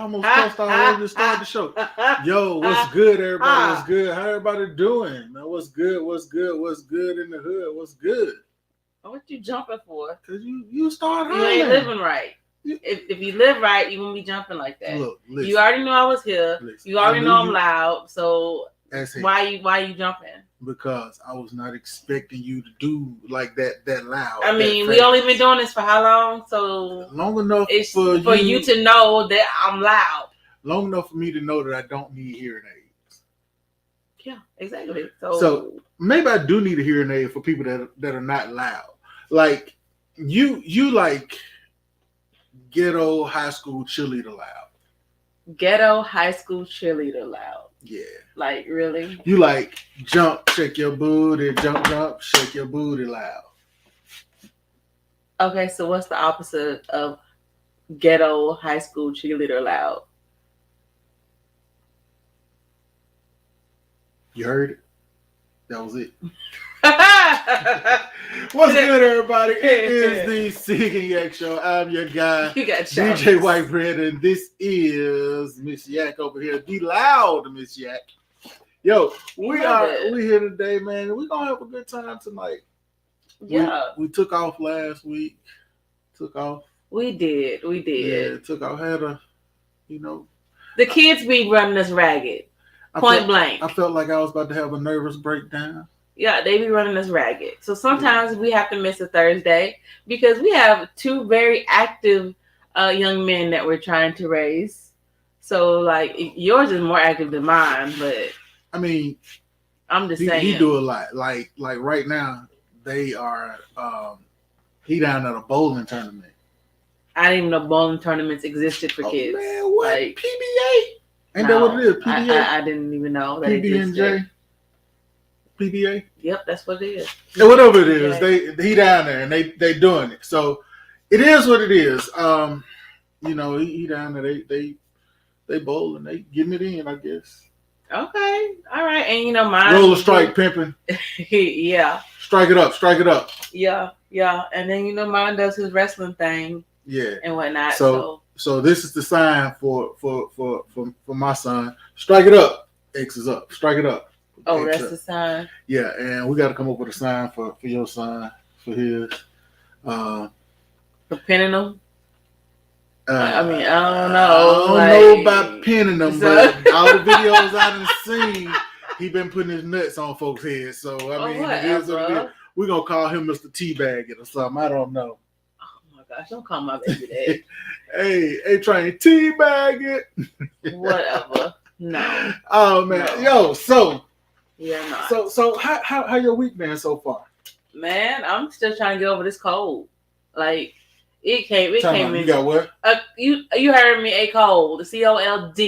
Almost cussed already to start the show. Yo, what's good, everybody? What's good? How everybody doing? Man, what's good? What's good? What's good in the hood? What's good? What you jumping for? Cause you start. You ain't living right. If you live right, you won't be jumping like that. Look, listen, you already know I was here. You already know I'm loud. So why you jumping? Because I was not expecting you to do like that loud. I mean, we only been doing this for how long? So long enough for you to know that I'm loud. Long enough for me to know that I don't need hearing aids. Yeah, exactly. So maybe I do need a hearing aid for people that are not loud. Like you like ghetto high school cheerleader loud. Ghetto high school cheerleader loud. Yeah. Like, really? You like jump, shake your booty, jump, shake your booty loud. Okay, so what's the opposite of ghetto high school cheerleader loud? You heard it? That was it. What's good, everybody? It is the Sig and Yak Show. I'm your guy, DJ White Bread, and this is Miss Yak over here, the loud Miss Yak. Yo, we here today, man. We're gonna have a good time tonight. Yeah. We took off last week. We did. Yeah, took off. Had a, the kids be running us ragged. Point blank. I felt like I was about to have a nervous breakdown. Yeah, they be running us ragged. So sometimes we have to miss a Thursday because we have two very active young men that we're trying to raise. So, like, yours is more active than mine, but I mean, I'm just saying he do a lot. Like right now, they are. He down at a bowling tournament. I didn't even know bowling tournaments existed for kids. Man, what? Like, PBA? Ain't that what it is? PBA? I didn't even know that PB&J? PBA? Yep, that's what it is. And whatever it is, he down there and they doing it. So it is what it is. He down there. They bowl and they getting it in, I guess. Okay, all right, and mine roller strike pimping. Yeah. Strike it up. Yeah, and then mine does his wrestling thing. Yeah, and whatnot. So this is the sign for my son. Strike it up. X is up. Strike it up. Oh, X that's up. The sign. Yeah, and we got to come up with a sign for your son, for his. For pinning them. I mean, I don't know. I don't know about pinning them, but all the videos I done seen, he been putting his nuts on folks' heads. So I mean, it is what it is. We're gonna call him Mr. Teabag or something. I don't know. Gosh, don't call my baby that. hey, trying to teabag it. Whatever. No. Oh man, no. So you're not. So how your week been so far? Man, I'm still trying to get over this cold. Like it came in. You got what? You heard me, a cold, COLD.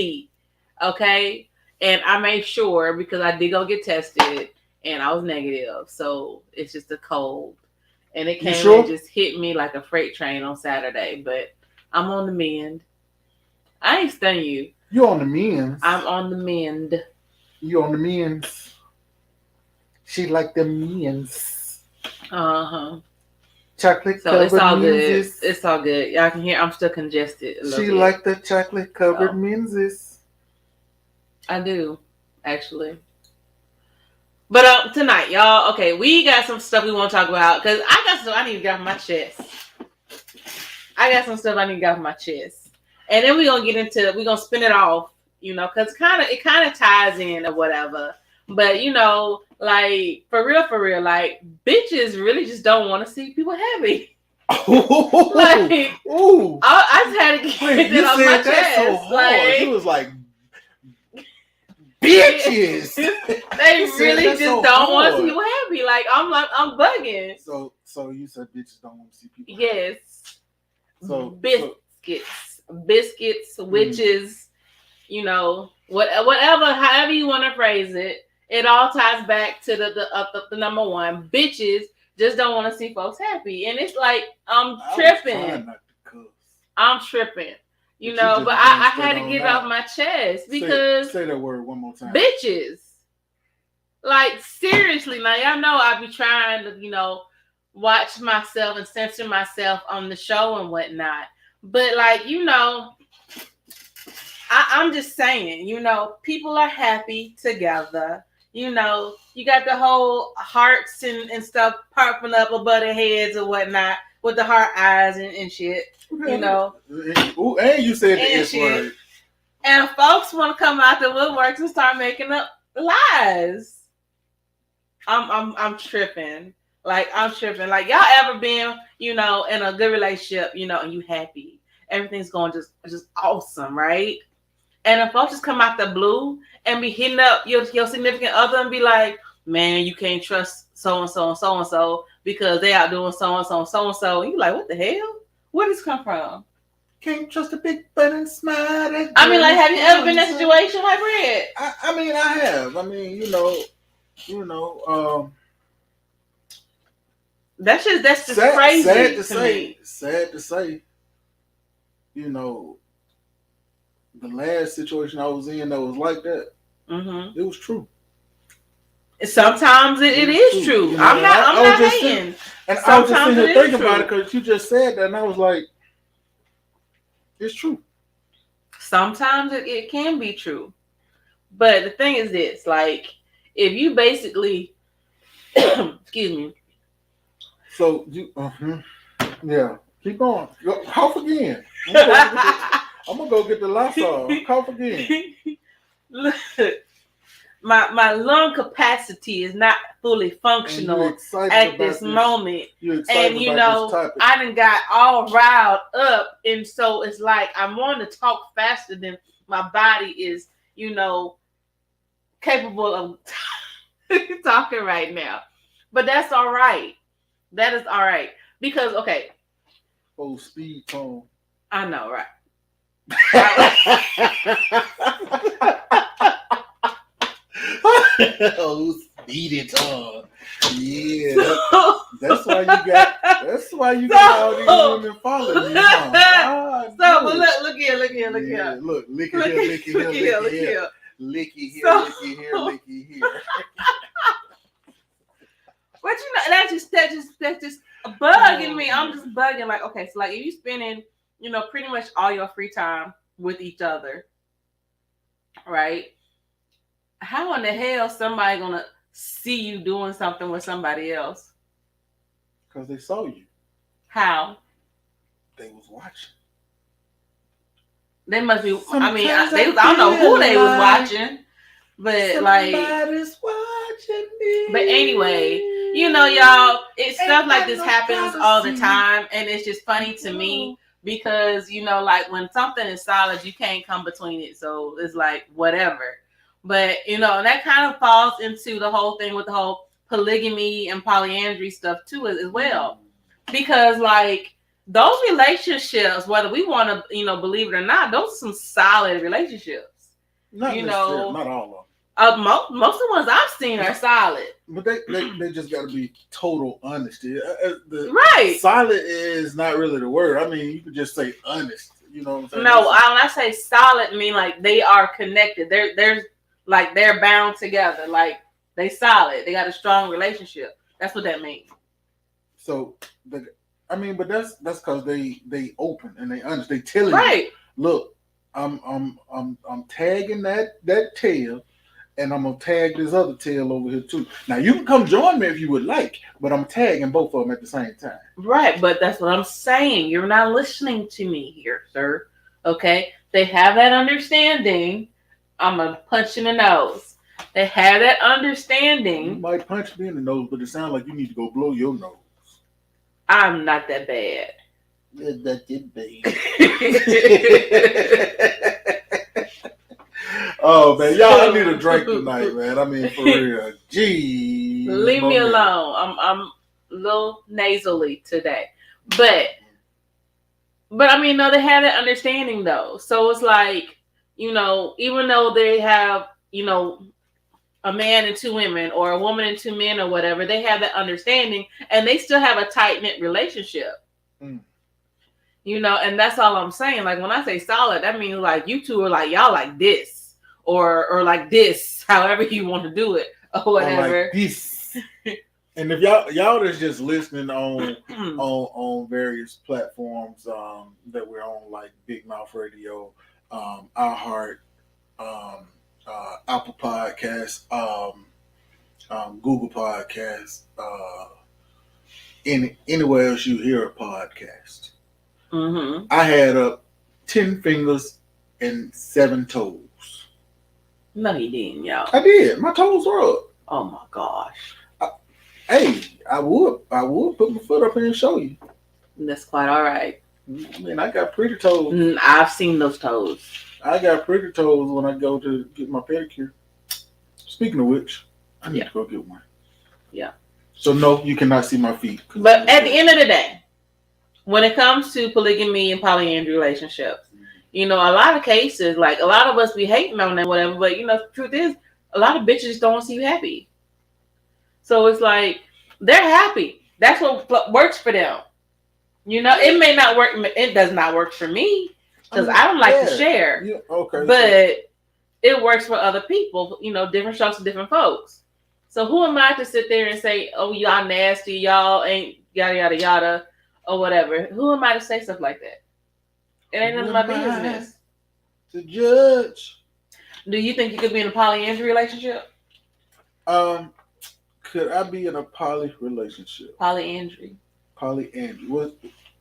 Okay, and I made sure because I did go get tested and I was negative, so it's just a cold. And it came and just hit me like a freight train on Saturday. But I'm on the mend. I ain't stunning you. You on the mend? I'm on the mend. You on the mend? She like the mends. Uh-huh. Chocolate covered it's all menses. Good. It's all good. Y'all can hear I'm still congested. She bit. Like the chocolate covered menses. I do, actually. But tonight, y'all, okay, we got some stuff we want to talk about because I got stuff I need to get off my chest. And then we're going to spin it off, because it kind of ties in or whatever. But, like, for real, like, bitches really just don't want to see people happy. Like, ooh. I just had to get that off my chest. So hard. It was like... bitches. They really just so don't want to see you happy. Like I'm bugging. So you said bitches don't want to see people happy. Yes. So biscuits, witches, you know, whatever, however you want to phrase it. It all ties back to the number one. Bitches just don't want to see folks happy, and it's like I'm tripping. I'm tripping. You know, but I had to get it off my chest because say that word one more time. Bitches. Like seriously, now y'all know I be trying to, you know, watch myself and censor myself on the show and whatnot. But like, you know, I'm just saying, you know, people are happy together. You know, you got the whole hearts and stuff popping up above their heads or whatnot with the heart eyes and shit. You know. Ooh, and you said the S word. And folks want to come out the woodworks and start making up lies. I'm tripping. Like I'm tripping. Like y'all ever been, you know, in a good relationship, you know, and you happy. Everything's going just awesome, right? And if folks just come out the blue and be hitting up your significant other and be like, man, you can't trust so and so and so and so because they out doing so and so and so and so. And you like, what the hell? Where does this come from? Can't trust a big butt and smile. I mean, like, have you ever been in that situation, like Red? I mean, I have. I mean, you know. That's just crazy. Sad to say. You know, the last situation I was in that was like that. Mm-hmm. It was true. Sometimes it is true. You know, I'm not hating. And I was just sitting here thinking about it because you just said that, and I was like, it's true. Sometimes it can be true. But the thing is this, like, if you basically, excuse me. So, yeah, keep going. Cough again. I'm going to go get the Lysol. Cough again. Look. My lung capacity is not fully functional at this moment. And you know, I done got all riled up. And so it's like I want to talk faster than my body is, you know, capable of talking right now. But that's all right. That is all right. Because, okay. Oh, speed tone. I know, right? Oh, speed it on. Yeah. That's why you got all these women following you. But look here. Look, licky here. Licky here. But you know, that's just bugging me. I'm just bugging. Like, okay, so like if you spending, you know, pretty much all your free time with each other, right? How in the hell somebody gonna see you doing something with somebody else? Because they saw you. How? They was watching. They must be. I mean, I don't know who they was watching, but somebody's watching me. But anyway, you know, y'all, stuff like this happens all the time, and it's just funny to me because you know, like when something is solid, you can't come between it. So it's like whatever. But you know, and that kind of falls into the whole thing with the whole polygamy and polyandry stuff too, as well, because like. Those relationships, whether we want to, you know, believe it or not, those are some solid relationships. Not not all of them. Most of the ones I've seen are solid. But they just got to be total honesty. Right. Solid is not really the word. I mean, you could just say honest. You know what I'm saying? No, when I say solid, I mean like they are connected. They're bound together. Like they solid. They got a strong relationship. That's what that means. So but that's because they open and they honest. They tell you, right. Look, I'm tagging that tail, and I'm gonna tag this other tail over here too. Now you can come join me if you would like, but I'm tagging both of them at the same time. Right, but that's what I'm saying. You're not listening to me here, sir. Okay, they have that understanding. I'm gonna punch in the nose. They have that understanding. You might punch me in the nose, but it sounds like you need to go blow your nose. I'm not that bad. You're not that bad. Oh man, y'all, I need a drink tonight, man. I mean, for real. Gee, leave me alone. I'm a little nasally today, but I mean, no, they had an understanding though. So it's like, you know, even though they have, you know, a man and two women or a woman and two men or whatever, they have that understanding and they still have a tight knit relationship. You know, and that's all I'm saying. Like when I say solid, that means like you two are like y'all like this or like this, however you want to do it or whatever. Or like this. And if y'all that's just listening on various platforms that we're on, like Big Mouth Radio, iHeart, Apple Podcasts, Google Podcasts, anywhere else you hear a podcast. Mm-hmm. I had up 10 fingers and 7 toes. No, he didn't, y'all. I did. My toes were up. Oh my gosh. Hey, I would put my foot up here and show you. That's quite all right. I mean, I got pretty toes. I've seen those toes. I got pretty toes when I go to get my pedicure. Speaking of which, I need to go get one. Yeah. So no, you cannot see my feet. But at the end of the day, when it comes to polygamy and polyandry relationships, you know, a lot of cases, like a lot of us be hating on them, whatever. But you know, the truth is, a lot of bitches don't want to see you happy. So it's like they're happy. That's what works for them. You know, it may not work. It does not work for me because I don't like to share. Yeah, okay. But it works for other people. You know, different strokes for different folks. So who am I to sit there and say, "Oh, y'all nasty, y'all ain't yada yada yada," or whatever? Who am I to say stuff like that? It ain't none of my business. To judge. Do you think you could be in a polyandry relationship? Could I be in a poly relationship? Polyandry. Polyandry.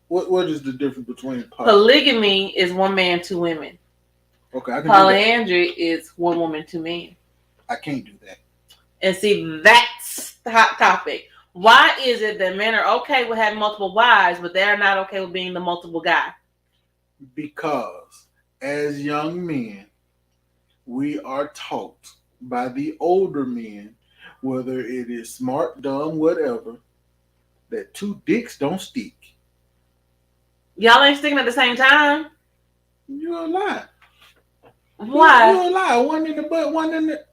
What is the difference between polygamy? Is one man, two women. Okay, I can polyandry is one woman, two men. I can't do that. And see, that's the hot topic. Why is it that men are okay with having multiple wives, but they're not okay with being the multiple guy? Because as young men, we are taught by the older men, whether it is smart, dumb, whatever, that 2 dicks don't stick. Y'all ain't sticking at the same time? You're a lie. Why? You're a lie. One in the butt, one in the...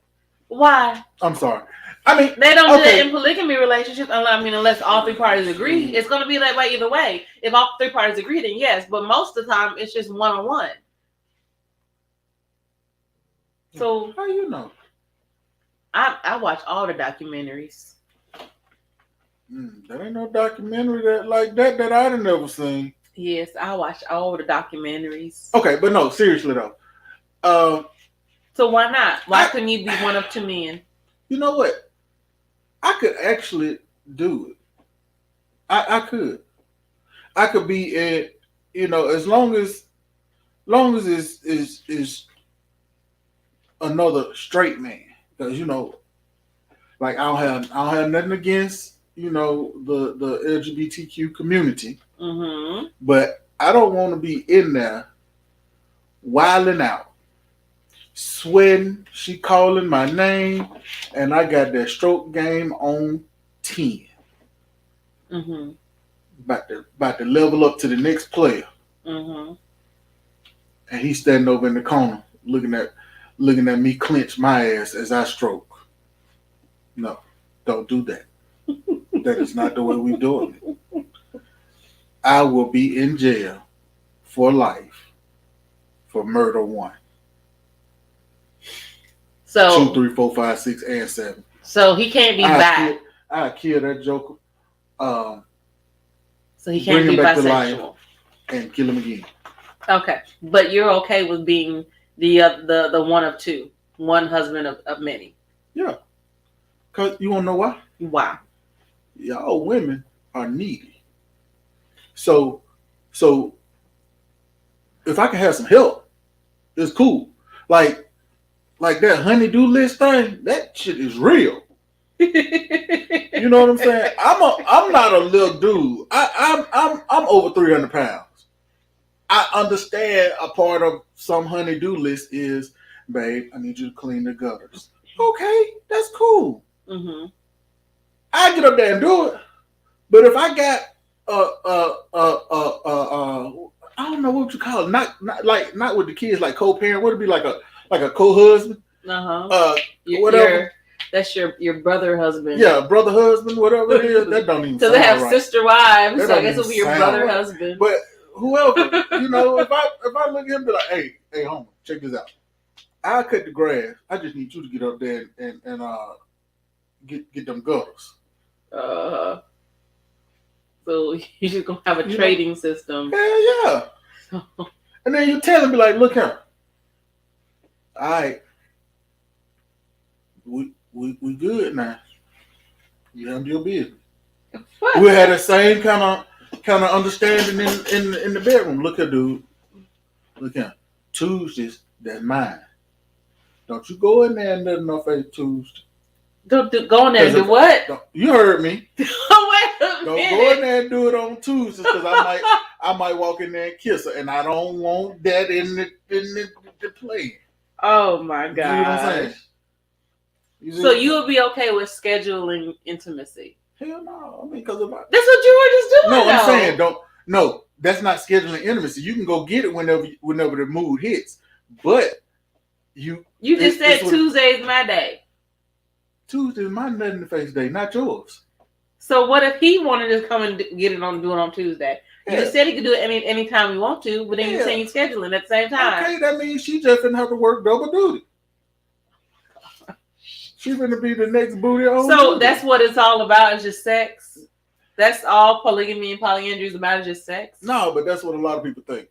Why? I'm sorry. I mean... They don't do that in polygamy relationships, unless all 3 parties agree. It's going to be that way either way. If all 3 parties agree, then yes. But most of the time, it's just one-on-one. So... How you know? I watch all the documentaries. There ain't no documentary that I done never seen. Yes, I watch all the documentaries. Okay, but no, seriously though. So why not? Why couldn't you be one of 2 men? You know what? I could actually do it. I could. I could be in, as long as it's another straight man. Because like I don't have nothing against the LGBTQ community, but I don't want to be in there wilding out, sweating. She calling my name, and I got that stroke game on 10. About to level up to the next player, and he's standing over in the corner looking at me clench my ass as I stroke. No, don't do that. That is not the way we're doing it. I will be in jail for life for murder 1. So 2, 3, 4, 5, 6, and 7. So he can't be back. I kill that joker. So he can't be bisexual and kill him again. Okay, but you're okay with being the one of 2, one husband of many. Yeah. Cause you wanna know why? Why? Y'all women are needy. So if I can have some help, it's cool. Like that honey-do list thing, that shit is real. You know what I'm saying? I'm not a little dude. I'm over 300 pounds. I understand a part of some honey-do list is babe, I need you to clean the gutters. Okay, that's cool. Mm-hmm. I get up there and do it. But if I got I don't know what you call it, not with the kids, like co-parent. Would it be like a co-husband? Whatever. That's your brother husband. Yeah, brother husband, whatever it is. That don't even. So they have right. Sister wives. So I guess it'll be your brother right. husband. But whoever, if I look at him, be like, hey, homie, check this out. I'll cut the grass. I just need you to get up there and get them gutters. So you're just gonna have a trading system. Yeah. And then you tell him, be like, look here. All right. We good now. You handle your business. What? We had the same kind of understanding in the bedroom. Look here, dude. Look here. Tuesdays, that's mine. Don't you go in there and nothing no face Tuesday. Don't go in there and do what? You heard me. Wait a minute. Don't go in there and do it on Tuesdays because I might walk in there and kiss her, and I don't want that in the play. Oh my god! You know what I'm saying? So you would be okay with scheduling intimacy? Hell no. I mean, because that's what you were just doing. No, I'm saying no. That's not scheduling intimacy. You can go get it whenever the mood hits, but you just said Tuesday's my day. Tuesday's my nut in the face day, not yours. So what if he wanted to come and do it on Tuesday? You just said he could do it any time you want to, but then you're saying you're scheduling at the same time. Okay, that means she just didn't have to work double duty. She's gonna be the next booty on. So that's what it's all about, is just sex? That's all polygamy and polyandry is about, is just sex? No, but that's what a lot of people think.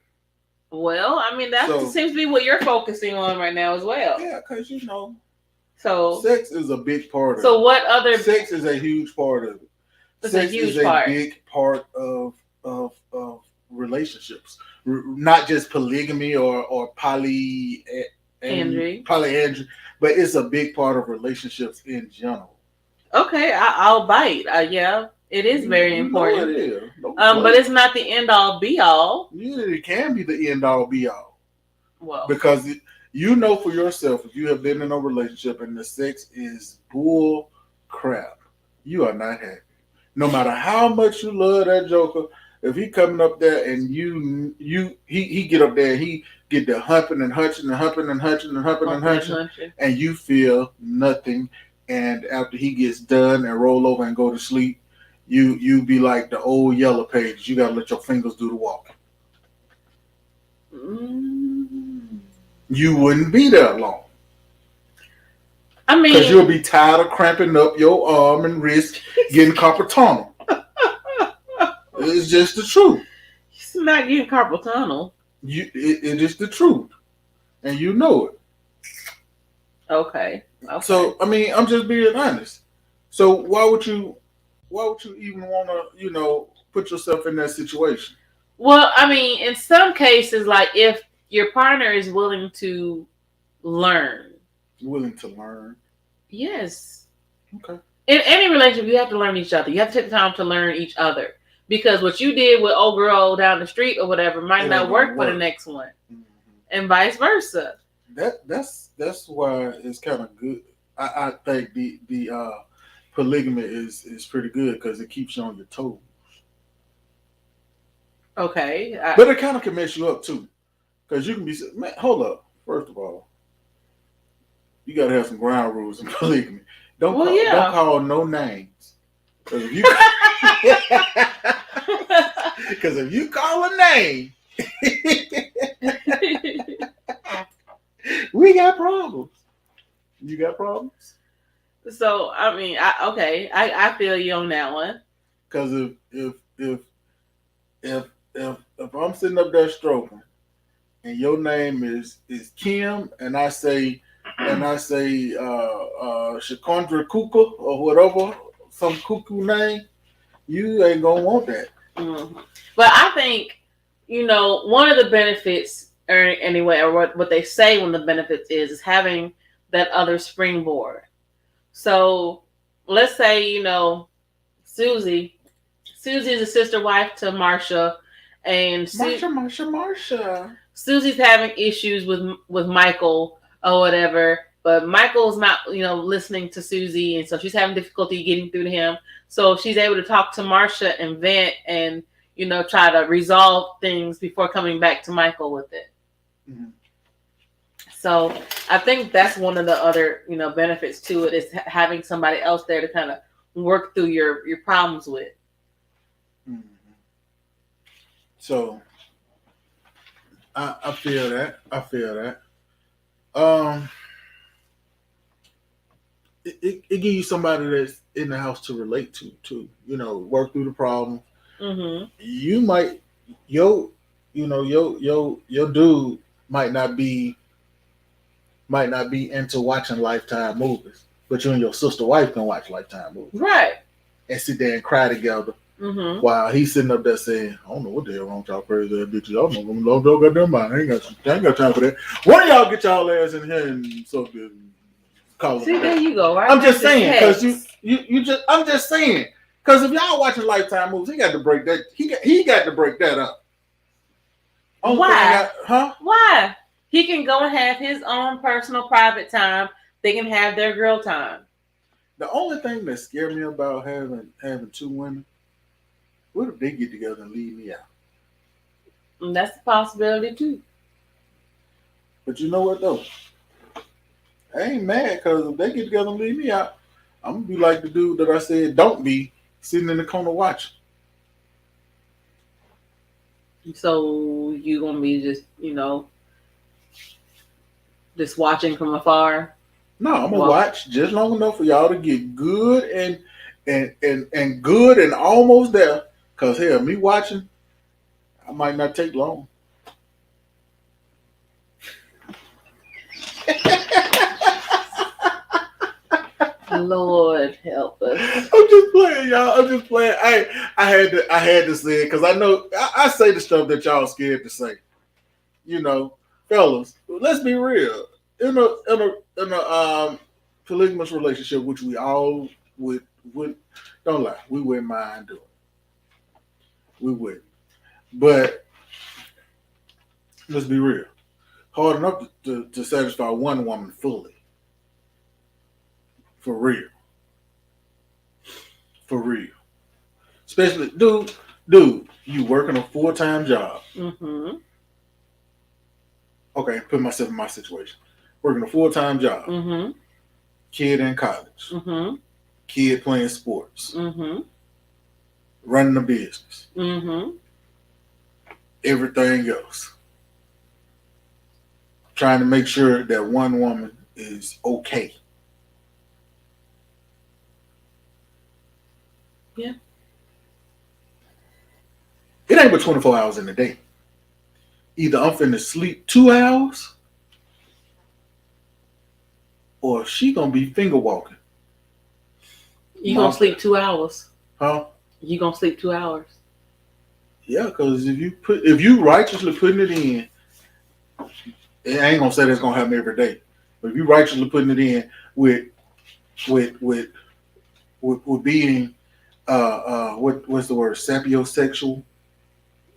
Well, I mean, that seems to be what you're focusing on right now as well. Yeah, because So sex is a big part of it. So what other... Sex is a huge part of it. Sex is a big part of relationships. Not just polygamy or polyandry, but it's a big part of relationships in general. Okay, I'll bite. Yeah, it is very important. It is. But it's not the end all be all. Yeah, it can be the end all be all. Well, because you know for yourself, if you have been in a relationship and the sex is bull crap, you are not happy. No matter how much you love that joker, if he coming up there and he get up there and he get the humping and hunching and humping and hunching and humping and hunching, and you feel nothing, and after he gets done and roll over and go to sleep, you be like the old Yellow Pages. You gotta let your fingers do the walking. You wouldn't be there long. I mean, because you'll be tired of cramping up your arm and wrist, getting carpal tunnel. It's just the truth. It's not getting carpal tunnel. It is the truth, and you know it. Okay. So I mean, I'm just being honest. So why would you even want to, put yourself in that situation? Well, I mean, in some cases, like if your partner is willing to learn. Willing to learn. Yes. Okay. In any relationship, you have to learn each other. You have to take the time to learn each other. Because what you did with old girl down the street or whatever might not work for the next one. Mm-hmm. And vice versa. That's why it's kind of good. I think the polygamy is pretty good because it keeps you on your toes. Okay. But it kind of can mess you up too. Because you can be, man, hold up. First of all, you got to have some ground rules in polygamy. Don't call no names. Because if you call a name, we got problems. You got problems? So I mean, I feel you on that one. Because if I'm sitting up there stroking, and your name is Kim, and I say Shakondra Kuka or whatever, some cuckoo name, you ain't gonna want that. Mm-hmm. But I think, one of the benefits, or anyway, or what they say one of the benefits is having that other springboard. So let's say, Susie is a sister wife to Marsha, and Marsha. Susie's having issues with Michael or whatever. But Michael's not, listening to Susie, and so she's having difficulty getting through to him. So she's able to talk to Marcia and vent and, try to resolve things before coming back to Michael with it. Mm-hmm. So I think that's one of the other, benefits to it is having somebody else there to kind of work through your problems with. Mm-hmm. So I feel that. It gives you somebody that's in the house to relate to, work through the problem. Mm-hmm. You might your dude might not be into watching Lifetime movies, but you and your sister wife can watch Lifetime movies, right? And sit there and cry together. Mm-hmm. While he's sitting up there saying, "I don't know what the hell wrong with y'all crazy ass bitches. Y'all don't know goddamn mind. I ain't got time for that. Why don't y'all get y'all ass in here and so good?" See, there you go. Right? I'm just saying, because I'm just saying, because if y'all watching Lifetime movies, he got to break that. He got to break that up. Why? Why? He can go and have his own personal private time. They can have their girl time. The only thing that scared me about having two women, what if they get together and leave me out? And that's a possibility too. But you know what though? I ain't mad, because if they get together and leave me out, I'm gonna be like the dude that I said don't be, sitting in the corner watching. So you gonna be just just watching from afar? No, I'm gonna watch just long enough for y'all to get good and good and almost there. Cause hell, me watching, I might not take long. Lord help us. I'm just playing, y'all. I'm just playing. I had to say it because I know I say the stuff that y'all scared to say. Fellas, let's be real. In a polygamous relationship, which we all would don't lie, we wouldn't mind doing. We wouldn't. But let's be real. Hard enough to satisfy one woman fully. For real. For real. Especially, dude, you working a full-time job. Mm-hmm. Okay, put myself in my situation. Working a full-time job. Mm-hmm. Kid in college. Mm-hmm. Kid playing sports. Mm-hmm. Running a business. Mm-hmm. Everything else. Trying to make sure that one woman is okay. Yeah. It ain't but 24 hours in a day. Either I'm finna sleep 2 hours, or she gonna be finger walking. You gonna sleep 2 hours? Huh? You gonna sleep 2 hours? Yeah, because if you righteously putting it in, I ain't gonna say that's gonna happen every day. But if you righteously putting it in with being what's the word, sapiosexual.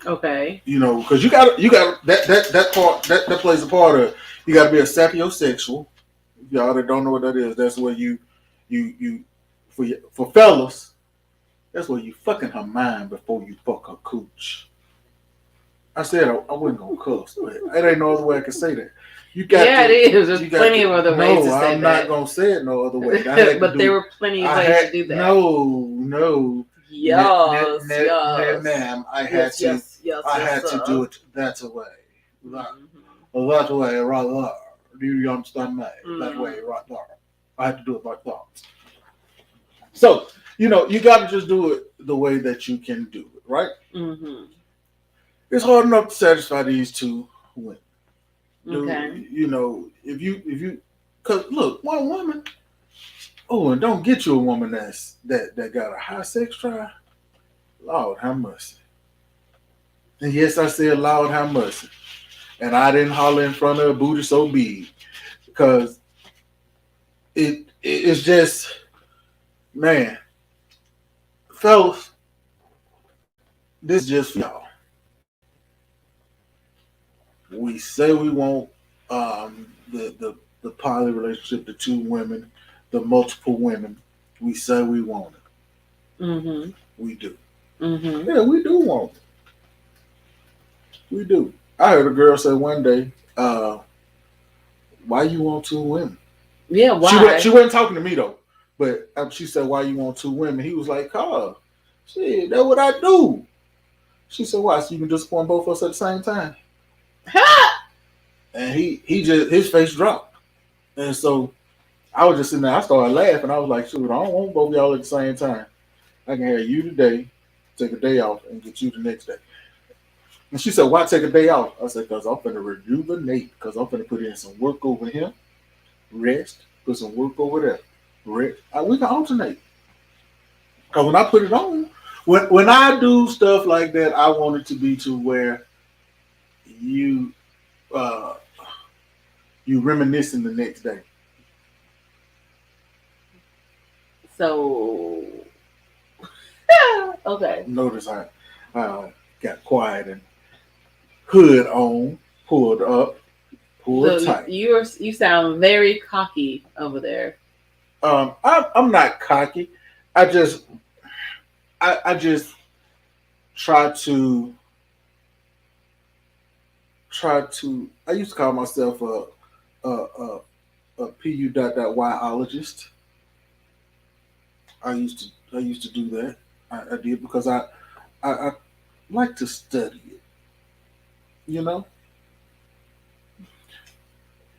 Okay. Because you got that part that plays a part of, you got to be a sapiosexual. Y'all that don't know what that is, that's where you for fellas, that's where you fucking her mind before you fuck her cooch. I said I wasn't gonna cuss, but it ain't no other way I can say that. You got it is. There's plenty of other ways to say that. No, I'm not gonna say it no other way. But there were plenty of ways to do that. No. Yes, ma'am. I had to do it that way. That way, right there. Do you understand me? That way, right there. I had to do it like that. So, you got to just do it the way that you can do it, right? Mm-hmm. It's hard enough to satisfy these two women. Okay. If you, cause look, one woman. Oh, and don't get you a woman that got a high sex drive. Lord have mercy. And yes, I said Lord have mercy. And I didn't holler in front of a booty so big, because it's just, man, fellas, this is just for y'all. We say we want the the poly relationship, the two women, the multiple women. We say we want it. Mm-hmm. We do. Mm-hmm. Yeah, we do want it. We do. I heard a girl say one day, "Why you want two women?" Yeah, why? She wasn't talking to me though, but she said, "Why you want two women?" He was like, "Cause, shit, that's what I do." She said, "Why? So you can disappoint both of us at the same time?" And he just his face dropped, and so I was just sitting there. I started laughing. I was like, "Shoot, I don't want both of y'all at the same time. I can have you today, take a day off, and get you the next day." And she said, "Why take a day off?" I said, "Cause I'm finna rejuvenate. Cause I'm finna put in some work over here, rest, put some work over there, rest. We can alternate. Cause when I put it on, when I do stuff like that, I want it to be to where you uh you reminiscing the next day." So, okay. Notice I got quiet and hood on, pulled up, pulled So tight. you sound very cocky over there. I'm not cocky. I just I just try to I used to call myself a pu dot yologist. I used to do that. I did because I like to study it, you know.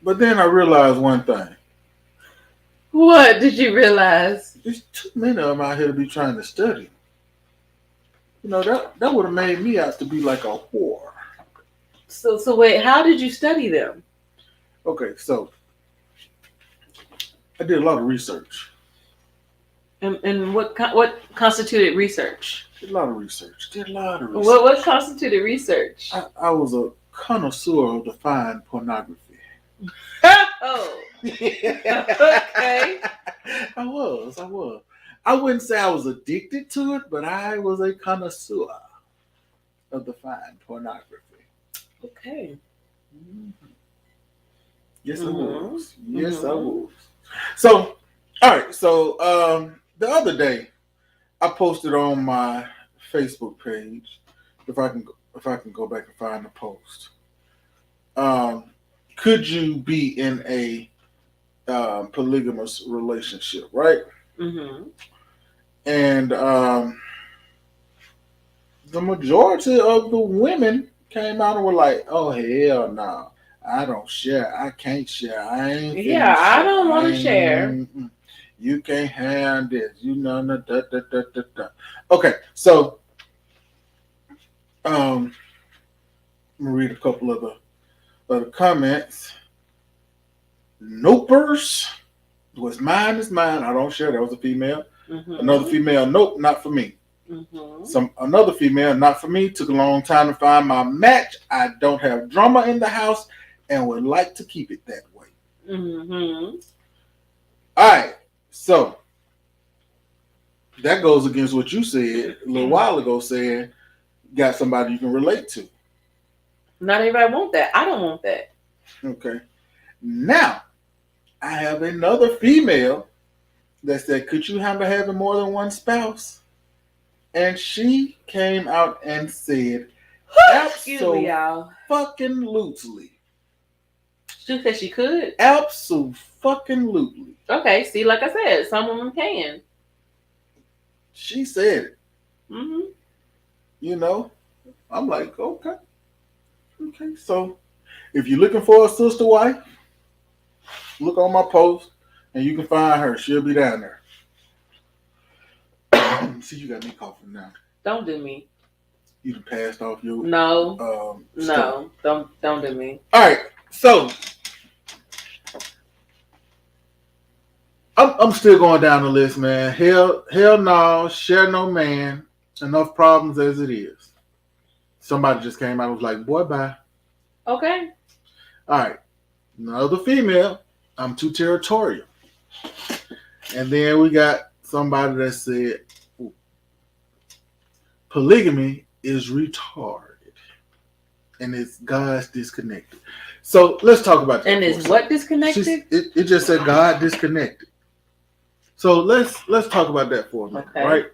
But then I realized one thing: What did you realize? there's too many of them out here to be trying to study. You know that would have made me out to be like a whore. So wait, how did you study them? Okay, so I did a lot of research. And what constituted research? Did a lot of research. Did a lot of research. What constituted research? I was a connoisseur of the fine pornography. Oh, okay. I was. I wouldn't say I was addicted to it, but I was a connoisseur of the fine pornography. Okay. Mm-hmm. Yes, I Mm-hmm. was. Yes, I Mm-hmm. was. So, all right. So, the other day, I posted on my Facebook page. If I can go back and find the post. Um, could you be in a polygamous relationship, right? Mm-hmm. And the majority of the women came out and were like, "Oh hell no, I don't share. I can't share. I ain't Yeah, finna I share. don't want to share. You can't have this. You know, da, da, da, da, da. Okay, so I'm gonna read a couple of the comments. Nopers was mine is mine. I don't share. That was a female. Mm-hmm. Another female, nope, not for me. Mm-hmm. Another female, not for me. Took a long time to find my match. I don't have drama in the house and would like to keep it that way. Mm-hmm. All right, so that goes against what you said a little while ago, saying got somebody you can relate to. Not everybody want that. I don't want that. Okay. Now I have another female that said, "Could you handle having more than one spouse?" And she came out and said, Excuse me, y'all. "Absolutely." She said she could. Absolutely. Okay, see, like I said, some women can. She said it. Mm-hmm. You know, I'm like, okay. So if you're looking for a sister wife, look on my post and you can find her. She'll be down there. See, you got me coughing now. Don't do me. You done passed off your no. stuff. Don't do me. All right, so I'm still going down the list, man. Hell no, share no man. Enough problems as it is. Somebody just came out and was like, "Boy, bye." Okay. All right, another female. I'm too territorial. And then we got somebody that said polygamy is retarded and it's God's disconnected. So let's talk about that. And is what disconnected? It just said God disconnected. So let's talk about that for a minute, right?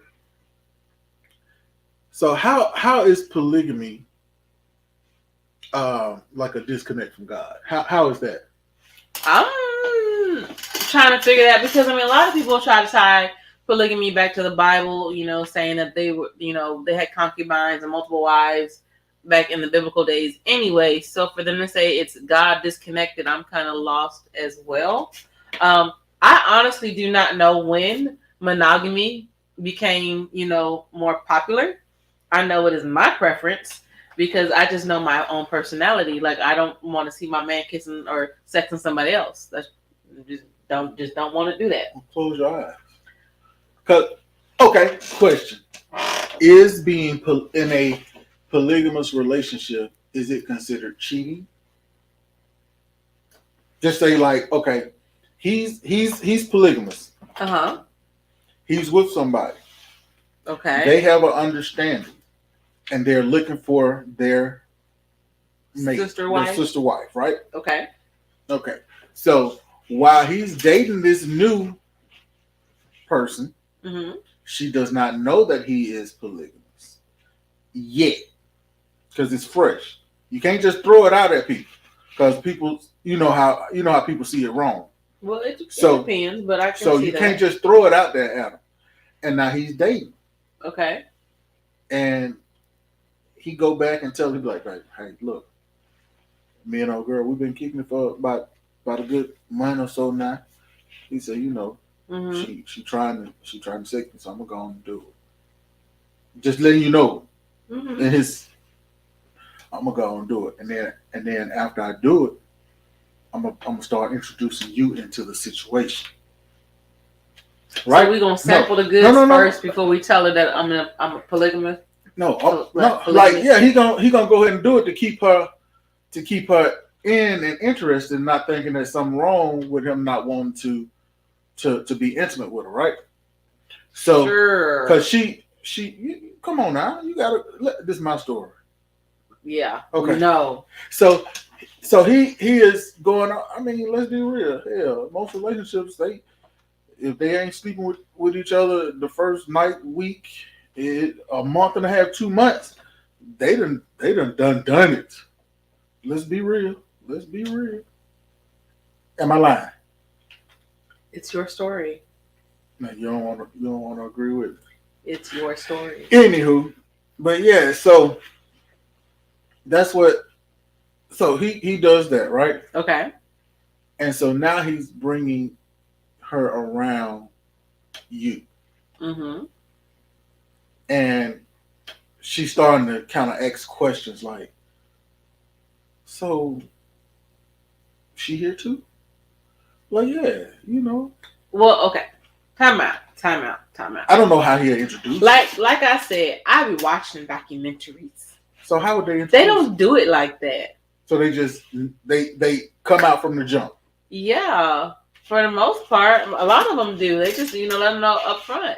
So how is polygamy like a disconnect from God? How is that? I'm trying to figure that because I mean a lot of people try to tie polygamy back to the Bible, saying that they were, they had concubines and multiple wives back in the biblical days anyway. So for them to say it's God disconnected, I'm kind of lost as well. I honestly do not know when monogamy became, more popular. I know it is my preference because I just know my own personality. Like I don't want to see my man kissing or sexing somebody else. That's don't want to do that. Close your eyes. Okay, question: is being in a polygamous relationship, is it considered cheating? Just say like, okay, he's polygamous. He's with somebody. Okay. They have an understanding, and they're looking for their mate, sister wife, right? Okay. Okay. So while he's dating this new person, she does not know that he is polygamous yet, because it's fresh. You can't just throw it out at people, because people, you know how people see it wrong. Well, it depends, but I can see that. So you can't just throw it out there at him. And now he's dating. Okay. And he go back and tell him like, hey, look, me and old girl, we've been kicking it for about a good month or so now. He said, she trying to sex me, so I'm gonna go and do it. Just letting you know. I'm gonna go and do it, and then after I do it, I'm gonna start introducing you into the situation. Right? So we gonna sample the goods first before we tell her that I'm a polygamous. No, like yeah, he gonna go ahead and do it to keep her in and interested, and not thinking there's something wrong with him not wanting to be intimate with her, right? So, because she come on now, you gotta. This is my story. Yeah. Okay. No. So he is going on. I mean, let's be real. Hell, most relationships if they ain't sleeping with each other the first night, week, a month and a half, 2 months, they done done it. Let's be real. Am I lying? It's your story. No, you don't want to agree with it. It's your story. Anywho, but yeah, so that's what. So he does that, right? Okay. And so now he's bringing her around you. And she's starting to kind of ask questions like, so she here too? Like, yeah, Well, okay. Time out. I don't know how he'll introduce. Like I said, I be watching documentaries. So how would they introduce? They don't do it like that. So they just they come out from the jump. Yeah. For the most part, a lot of them do. They just, let them know up front.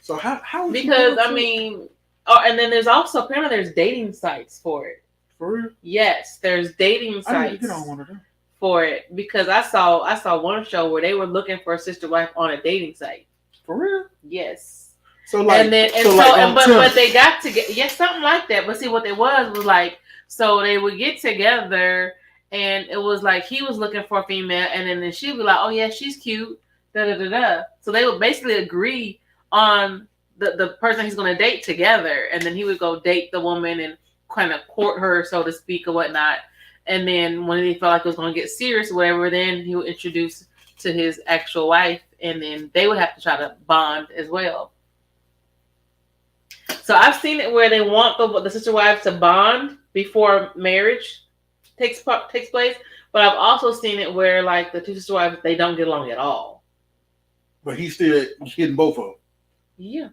So how? Because I mean, and then there's also apparently there's dating sites for it. For real? Yes, there's dating sites. I need to get on one of them. For it, because I saw one show where they were looking for a sister wife on a dating site. For real? Yes. So like, but they got together. Yes, something like that. But see, what it was like, so they would get together. And it was like he was looking for a female, and then she'd be like, "Oh yeah, she's cute." So they would basically agree on the person he's going to date together, and then he would go date the woman and kind of court her, so to speak, or whatnot. And then when he felt like it was going to get serious or whatever, then he would introduce to his actual wife, and then they would have to try to bond as well. So I've seen it where they want the sister wives to bond before marriage takes place, but I've also seen it where like the two sister wives, they don't get along at all. But he's still hitting both of them. Yeah.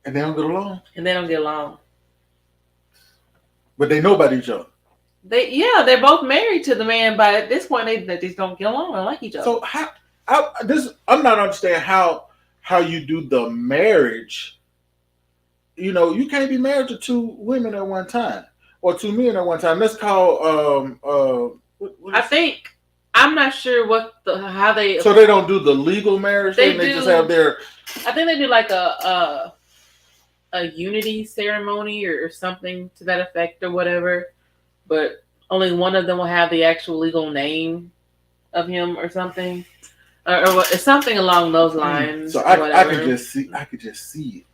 And they don't get along. But they know about each other. They're both married to the man, but at this point they just don't get along and like each other. So I'm not understanding how you do the marriage. You can't be married to two women at one time. or 2 men at one time. That's called I think I'm not sure how they. So they don't do the legal marriage thing. They just have their. I think they do like a unity ceremony or something to that effect or whatever, but only one of them will have the actual legal name of him or something, or something along those lines. So I could just see it.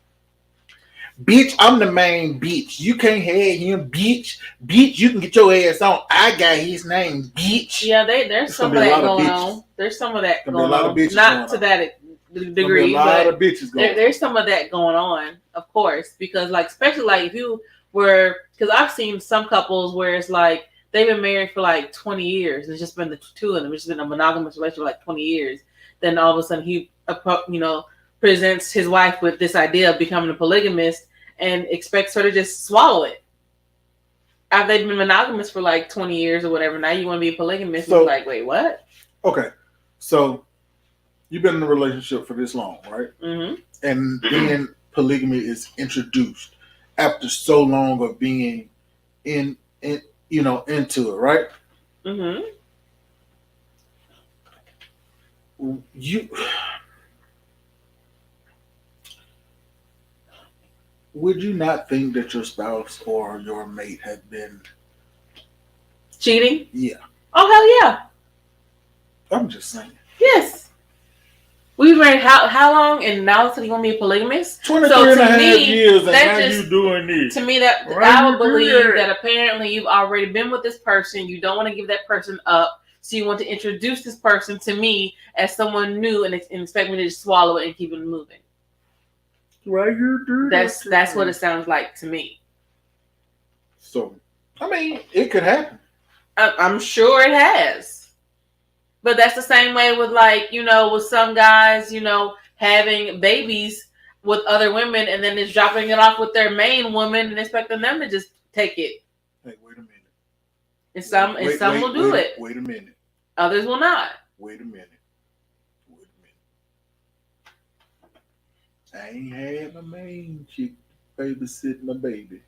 Bitch, I'm the main bitch. You can't have him, bitch. Bitch, you can get your ass on. I got his name, bitch. Yeah, there's some of that going on. There's some of that going on. Not to that degree, but there's some of that going on, of course, because like especially like if you were, because I've seen some couples where it's like they've been married for like 20 years. It's just been the two of them. It's just been a monogamous relationship for like 20 years. Then all of a sudden he, presents his wife with this idea of becoming a polygamist and expects her to just swallow it. After they've been monogamous for like 20 years or whatever, now you want to be a polygamist. So, it's like, wait, what? Okay. So you've been in a relationship for this long, right? Mm-hmm. And then polygamy is introduced after so long of being into it, right? Mm-hmm. Would you not think that your spouse or your mate had been cheating? Yeah. Oh, hell yeah. I'm just saying. Yes. We've married how long, and now it's going to be a polygamist? 23 and a half years, and now you doing this. To me, that I would believe that apparently you've already been with this person. You don't want to give that person up, so you want to introduce this person to me as someone new and expect me to just swallow it and keep it moving. Why you do that? That's what it sounds like to me. So, I mean, it could happen. I'm sure it has. But that's the same way with with some guys, having babies with other women and then just dropping it off with their main woman and expecting them to just take it. Hey, wait a minute. And some will do it. Wait a minute. Others will not. Wait a minute. I ain't had my main chick babysitting my baby.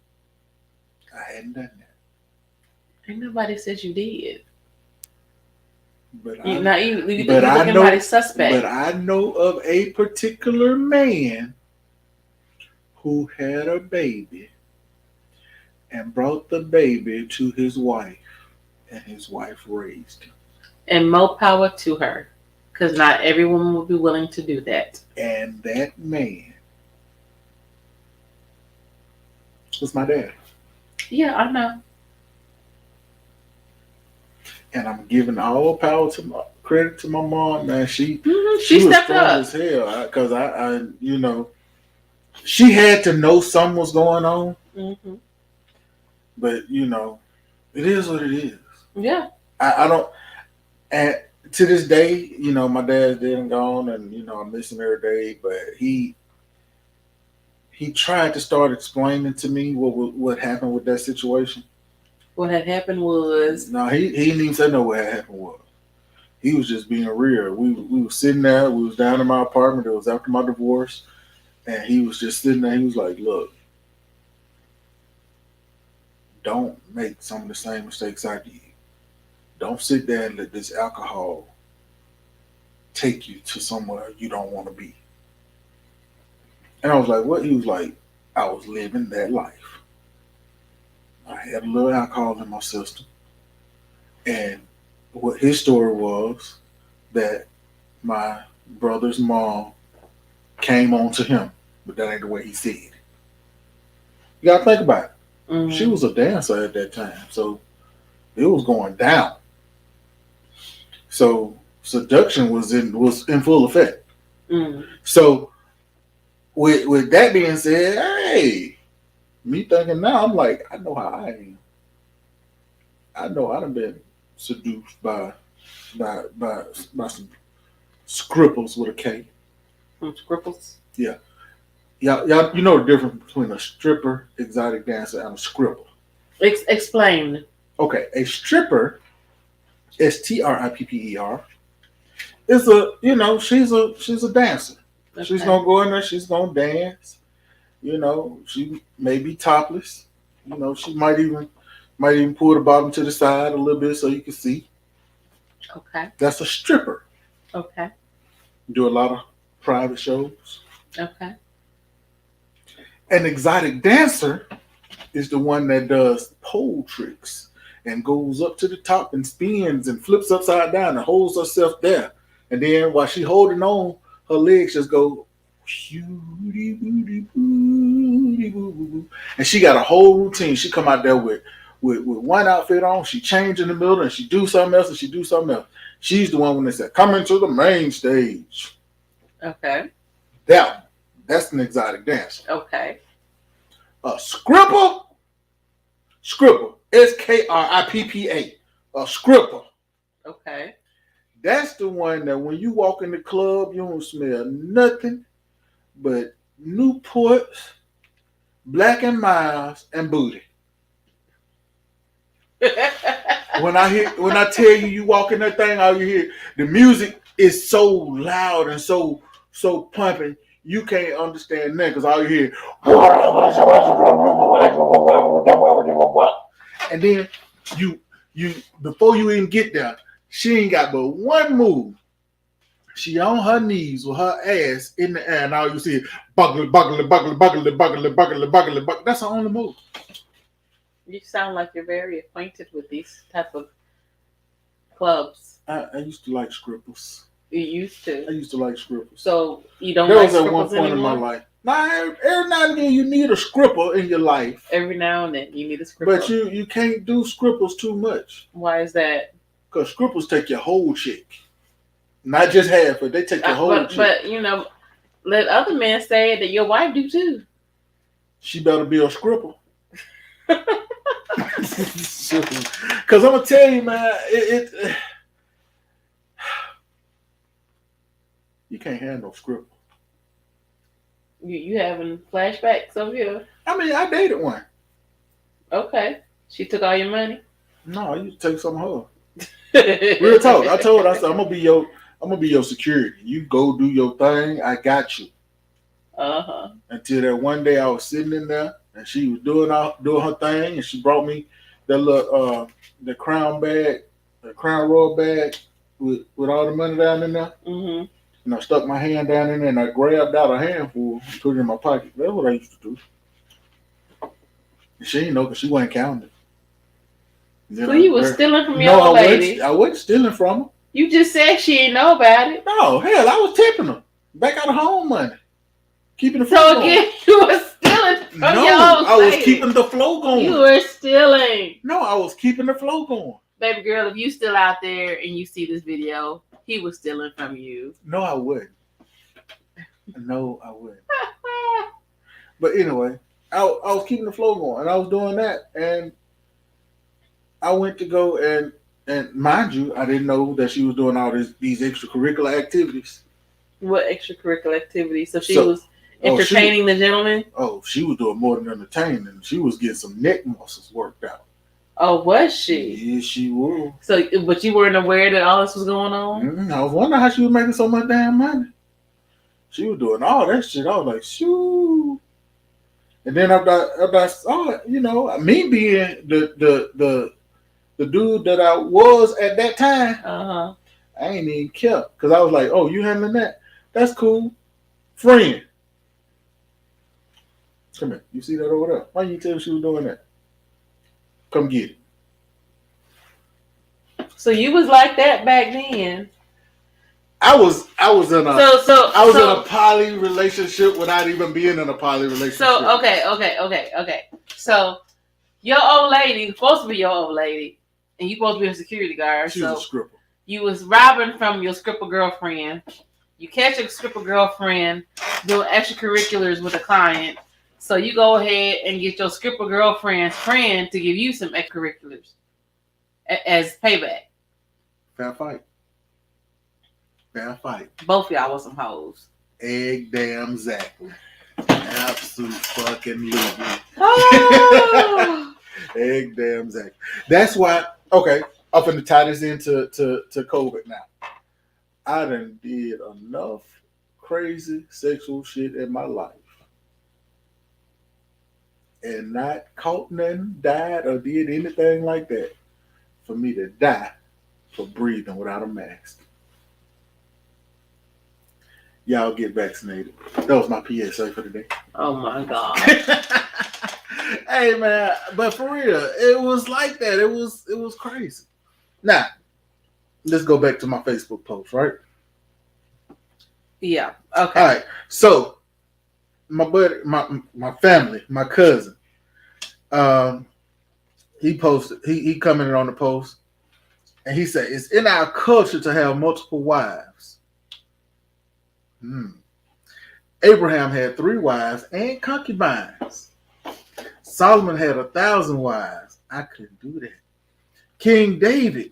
I hadn't done that. Ain't nobody said you did. But suspect. But I know of a particular man who had a baby and brought the baby to his wife, and his wife raised him. And more power to her, because not every woman will be willing to do that. And that man was my dad. Yeah, I know. And I'm giving all power credit to my mom, man. She stepped up as hell because I she had to know something was going on. Mm-hmm. But it is what it is. Yeah. I don't. And to this day, my dad's dead and gone, and I miss him every day. But he tried to start explaining to me what happened with that situation. What had happened was... No, he didn't even say what had happened was. He was just being real. We were sitting there. We was down in my apartment. It was after my divorce. And he was just sitting there. He was like, look, don't make some of the same mistakes I did. Don't sit there and let this alcohol take you to somewhere you don't want to be. And I was like, what? He was like, I was living that life. I had a little alcohol in my system. And what his story was that my brother's mom came on to him, but that ain't the way he said it. You gotta think about it. Mm-hmm. She was a dancer at that time, so it was going down. So seduction was in full effect. Mm-hmm. So with that being said, hey, me thinking now, I'm like, I know how I am. I know I've been seduced by some scripples with a K. Some scripples? Yeah. Y'all, you know the difference between a stripper, exotic dancer, and a scripple. Explain. Okay, a stripper, stripper, is a she's a dancer. Okay. She's gonna go in there. She's gonna dance. She may be topless. She might even Might even pull the bottom to the side a little bit so you can see. Okay. That's a stripper. Okay. Do a lot of private shows. Okay. An exotic dancer is the one that does pole tricks and goes up to the top and spins and flips upside down and holds herself there. And then while she holding on, her legs just go and she got a whole routine. She come out there with one outfit on, she change in the middle and she do something else and she do something else. She's the one when they said, come into the main stage. Okay. That's an exotic dancer. Okay. A scripper, Skrippa, a scripper. Okay. That's the one that when you walk in the club, you don't smell nothing but Newports, Black and Miles, and booty. When I tell you, you walk in that thing, all you hear, the music is so loud and so pumping, you can't understand that because all you hear, and then you before you even get there, she ain't got but one move. She on her knees with her ass in the air, and all you see is buckle. That's her only move. You sound like you're very acquainted with these type of clubs. I used to like Skrippers. You used to? I used to like Skrippers. So you don't like Skrippers anymore? That was at one point anymore? in my life. Now, every now and then you need a Skripper in your life. Every now and then you need a Skripper. But you can't do Skrippers too much. Why is that? Because Skrippers take your whole chick. Not just half, but they take your whole chick. But, let other men say that your wife do too. She better be a Skripper. Because I'm going to tell you, man, you can't handle Skripper. You having flashbacks over here? I mean, I dated one. Okay. She took all your money? No, I used to take some of her. Real talk. I told her, I said, I'm gonna be your security. You go do your thing. I got you. Uh-huh. Until that one day I was sitting in there and she was doing her thing and she brought me that little the crown royal bag with all the money down in there. Mm-hmm. And I stuck my hand down in there and I grabbed out a handful and put it in my pocket. That's what I used to do. And she didn't know because she wasn't counting. So you was stealing from your old lady? I wasn't stealing from her. You just said she didn't know about it. No, hell, I was tipping her. Back out of home money. Keeping the flow going. So again, you were stealing from your old lady. No, I was keeping the flow going. You were stealing. No, I was keeping the flow going. Baby girl, if you still out there and you see this video, he was stealing from you. No, I wouldn't. No, I wouldn't. But anyway, I was keeping the flow going, and I was doing that, and I went to go and mind you, I didn't know that she was doing all these extracurricular activities. What extracurricular activities? So she was entertaining the gentleman? Oh, she was doing more than entertaining. She was getting some neck muscles worked out. Oh, was she? Yes, she was. So, but you weren't aware that all this was going on? I was wondering how she was making so much damn money. She was doing all that shit. I was like, shoo. And then after I saw it, me being the dude that I was at that time, I ain't even kept because I was like, oh, you handling that? That's cool. Friend. Come here. You see that over there? Why you tell her she was doing that? Come get it. So you was like that back then. I was in a poly relationship without even being in a poly relationship. So okay. So your old lady supposed to be your old lady, and you supposed to be a security guard. She was a scripper. You was robbing from your scripper girlfriend. You catch your scripper girlfriend doing extracurriculars with a client. So you go ahead and get your scripper girlfriend's friend to give you some extracurriculars as payback. Fair fight. Both of y'all was some hoes. Egg damn Zachary. Absolute fucking loser. Oh. Egg damn Zachary. That's why, okay, I'm finna tie this into COVID now. I done did enough crazy sexual shit in my life and not caught nothing, died, or did anything like that, for me to die for breathing without a mask. Y'all get vaccinated. That was my PSA for today. Oh my God. Hey man, but for real, it was like that. It was crazy. Now, let's go back to my Facebook post, right? Yeah. Okay. All right. So my buddy, my family, my cousin, he posted, he commented on the post, and he said, "It's in our culture to have multiple wives." Abraham had 3 wives and concubines. Solomon had 1,000 wives. I couldn't do that. King David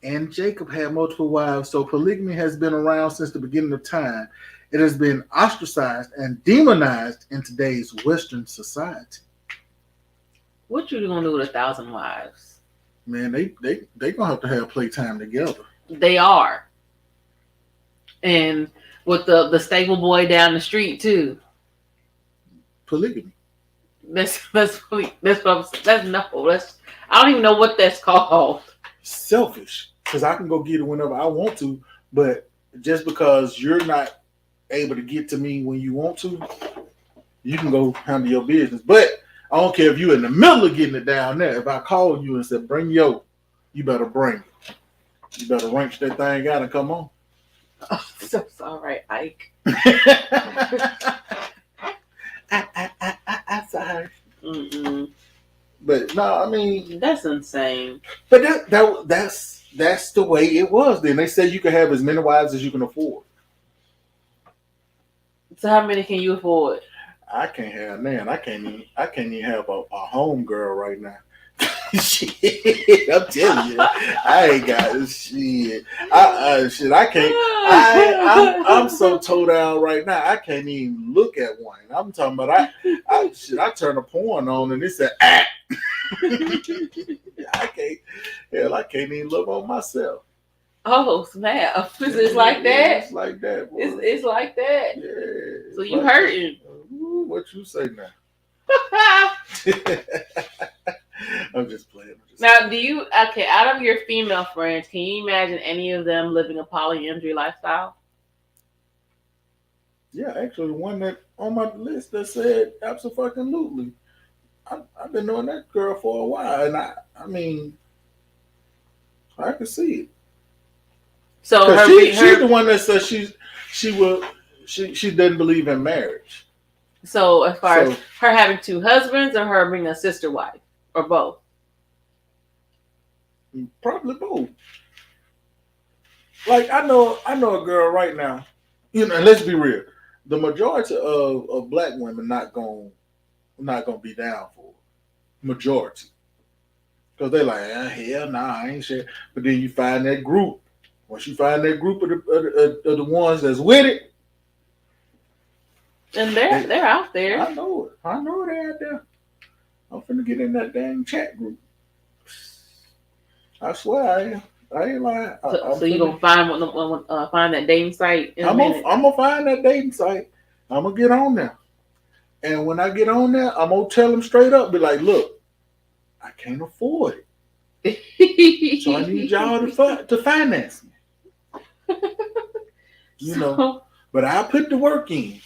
and Jacob had multiple wives, so polygamy has been around since the beginning of time. It has been ostracized and demonized in today's Western society. What you gonna do with 1,000 wives? Man, they gonna have playtime together. They are, and with the stable boy down the street too. Polygamy. That's I don't even know what that's called. Selfish, because I can go get it whenever I want to, but just because you're not able to get to me when you want to, you can go handle your business. But I don't care if you're in the middle of getting it down there. If I call you and said, "Bring you better bring it. You better wrench that thing out and come on." Oh, so sorry, Ike. I sorry. Mm-mm. But no, I mean that's insane. But that's the way it was. Then they say you can have as many wives as you can afford. So how many can you afford? I can't have, man. I can't even have a home girl right now. Shit, I'm telling you, I ain't got this shit. I can't. I'm so toe down right now. I can't even look at one. I'm talking about I turn a porn on and it said I can't. Hell, I can't even look on myself. Oh snap! It's like that. It's like that. Boy. It's like that. Yeah. So you hurting? What you say now? I'm just playing. Now, out of your female friends, can you imagine any of them living a polyandry lifestyle? Yeah, actually, one that on my list that said absolutely. I've been knowing that girl for a while, and I mean, I can see it. So she's the one that says she doesn't believe in marriage. So as far as her having 2 husbands, or her being a sister wife, or both? Probably both. Like I know a girl right now. You know, and let's be real. The majority of black women not gonna be down for it. Majority. Because they're like, hell nah, I ain't sure. But then you find that group. Once you find that group of the ones that's with it. And they're out there. I know it. They're out there. I'm finna get in that dang chat group. I swear I ain't lying. So you gonna find that dating site? I'm gonna find that dating site. I'm gonna get on there, and when I get on there, I'm gonna tell them straight up, be like, "Look, I can't afford it, so I need y'all to finance me." You know, but I put the work in.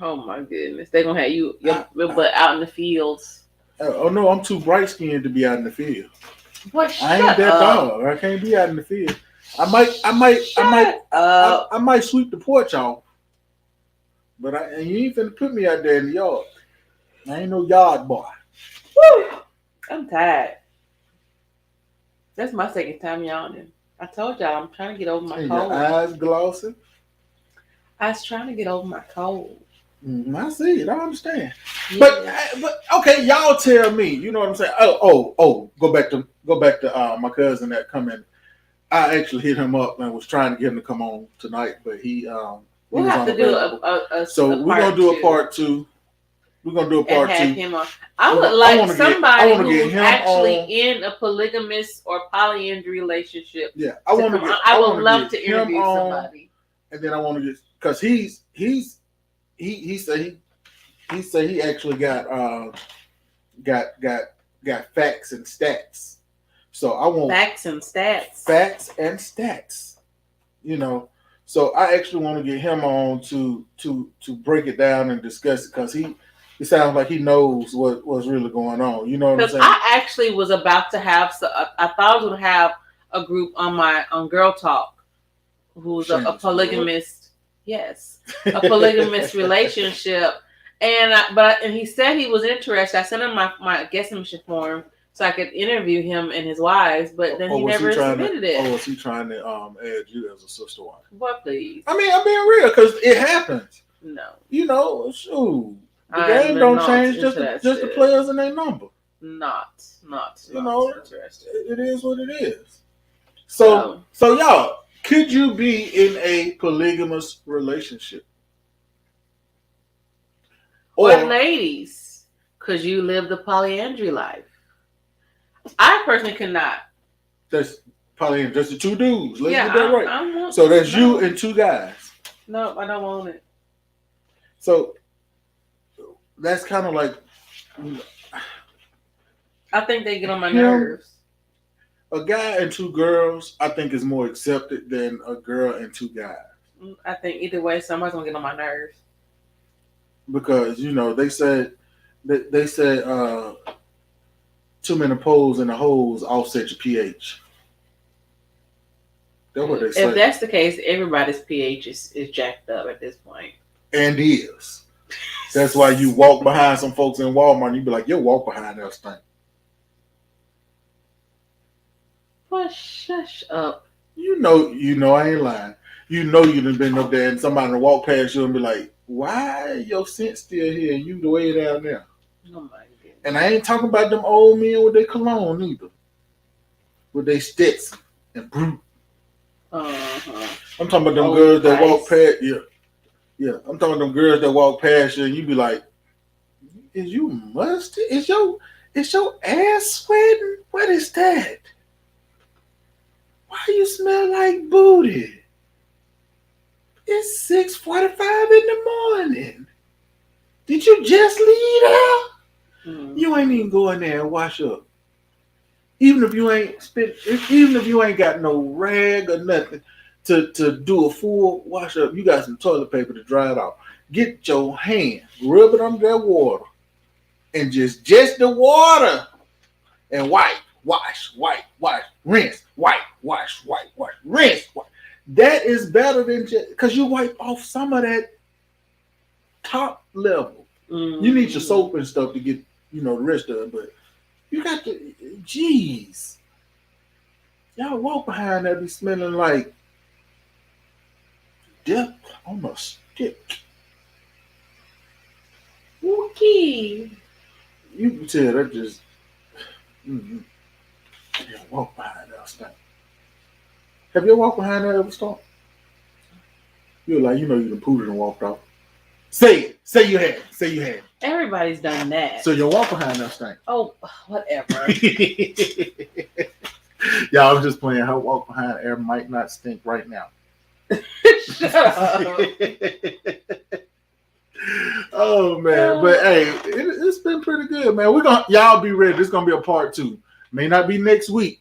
Oh my goodness, they gonna have your butt out in the fields. Oh no, I'm too bright skinned to be out in the field. What? I ain't that dog. I can't be out in the field. I might sweep the porch off, but you ain't finna put me out there in the yard. I ain't no yard boy. Woo! I'm tired. That's my second time yawning. I told y'all I'm trying to get over my cold. Your eyes glossy. I was trying to get over my cold. I see it. I understand. Yeah. But okay, y'all tell me. You know what I'm saying? Oh. Go back to my cousin that come in. I actually hit him up and was trying to get him to come on tonight, but we'll have to do a so we're gonna do a part 2. We're gonna do a part 2. Him on. I would like somebody who's actually in a polygamous or polyandry relationship. Yeah, I would love to interview somebody. And then I want to get, because he said he said he actually got facts and stats. So I want facts and stats. Facts and stats. You know, so I actually want to get him on to break it down and discuss it because he sounds like he knows what's really going on. You know what I'm saying? I actually was about to have. I thought I was going to have a group on Girl Talk, who's a polygamist. Yes, a polygamist relationship. And and he said he was interested. I sent him my guest submission form so I could interview him and his wives, but then he never submitted it. Oh, was he trying to add you as a sister wife? What, please? I mean, I'm being real because it happens. No, you know, shoot, the game don't change just the players and their number. Not you know, interested. It is what it is. So y'all, could you be in a polygamous relationship? Or ladies, could you live the polyandry life? I personally cannot. That's polyandry. Just the two dudes. Let's get that right. So that's you and two guys. No, I don't want it. So that's kind of like. I think they get on my nerves. A guy and two girls, I think, is more accepted than a girl and two guys. I think either way, somebody's gonna get on my nerves. Because they said too many poles in the holes offset your pH. That's what they say. If that's the case, everybody's pH is jacked up at this point. And is. That's why you walk behind some folks in Walmart and you be like, yo, walk behind that thing. Well, shush up. You know I ain't lying. You know you done been up there and somebody walk past you and be like, why your scent still here and you the way down there? Oh my goodness. And I ain't talking about them old men with their cologne either. With their Stetson and Brute. Uh-huh. I'm talking about them girls that walk past you. Yeah. I'm talking about them girls that walk past you and you be like, is you musty? Is your ass sweating? What is that? Why you smell like booty? It's 6:45 in the morning. Did you just leave out? Mm-hmm. You ain't even go in there and wash up. Even if you ain't got no rag or nothing to do a full wash up, you got some toilet paper to dry it off. Get your hand, rub it under that water, and just the water, and wash, rinse, wash, rinse. That is better than just because you wipe off some of that top level. Mm-hmm. You need your soap and stuff to get the rest of it, but you got to. Jeez, y'all walk behind that be smelling like death on a stick. Okay, you can tell that just. Mm-hmm. Yeah, walk behind that stuff. Have you walked behind that ever stop? You're like, you done pooed and walked off. Say it. Say you had. Everybody's done that. So you walk behind that thing. Oh, whatever. Yeah, I was just playing. Her walk behind air might not stink right now. Shut up. Oh man, but hey, it's been pretty good, man. Y'all be ready. This is gonna be a part 2. May not be next week.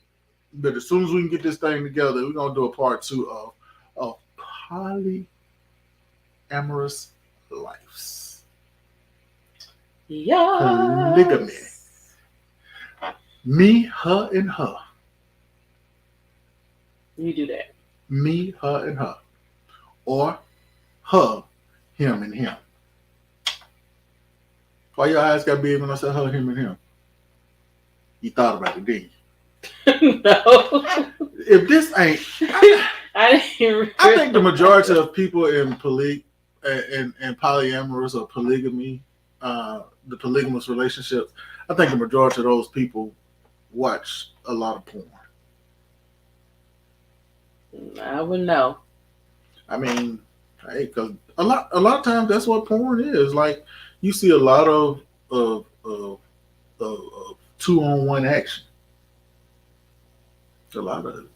But as soon as we can get this thing together, we're gonna do a part 2 of polyamorous lives. Yeah. Polygamy. Me, her, and her. You do that. Me, her, and her. Or her, him, and him. Why your eyes got big when I said her, him, and him? You thought about it, didn't you? No. If this ain't, I think the majority of people in polyamorous or polygamy, the polygamous relationships, I think the majority of those people watch a lot of porn. I would know. I mean, hey, because a lot of times that's what porn is. Like you see a lot of 2-on-1 action. A lot of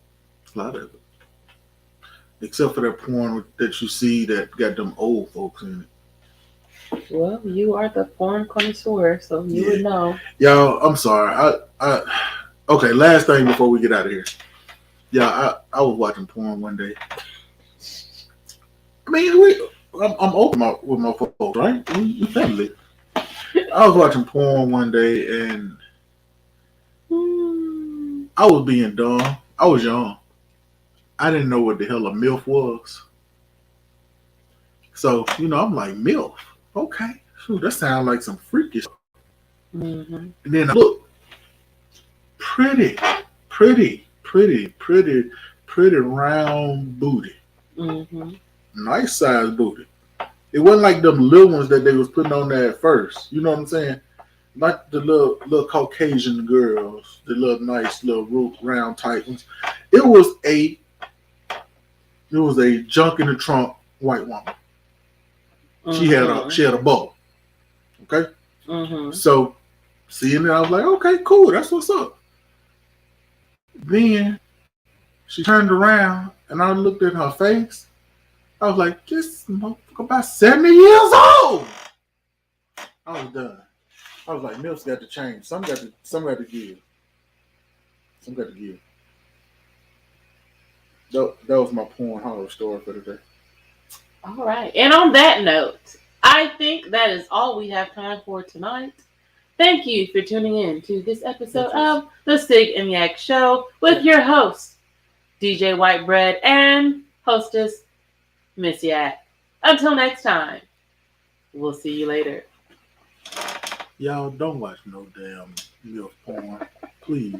it. Except for that porn that you see that got them old folks in it. Well, you are the porn connoisseur, so you would know. Y'all, I'm sorry. Okay, last thing before we get out of here. Yeah, I was watching porn one day. I mean, I'm open with my folks, right? We family. I was watching porn one day and I was being dumb. I was young. I didn't know what the hell a MILF was. So, I'm like, MILF? Okay. Shoot, that sounds like some freakish. Mm-hmm. And then I look, pretty, pretty, pretty, pretty, pretty round booty. Mm-hmm. Nice size booty. It wasn't like them little ones that they was putting on there at first. You know what I'm saying? Like the little Caucasian girls, the little nice little round tight ones. It was a junk in the trunk white woman. Mm-hmm. She had a bubble. Okay. Mm-hmm. So seeing it, I was like, okay, cool, that's what's up. Then she turned around and I looked at her face. I was like, this motherfucker about 70 years old. I was done. I was like, milk's got to change. Some got to give. Some got to give. That was my porn horror story for today. All right. And on that note, I think that is all we have time for tonight. Thank you for tuning in to this episode of the Sig and Yak Show with your host, DJ Whitebread, and hostess, Miss Yak. Until next time, we'll see you later. Y'all don't watch no damn MILF porn, please.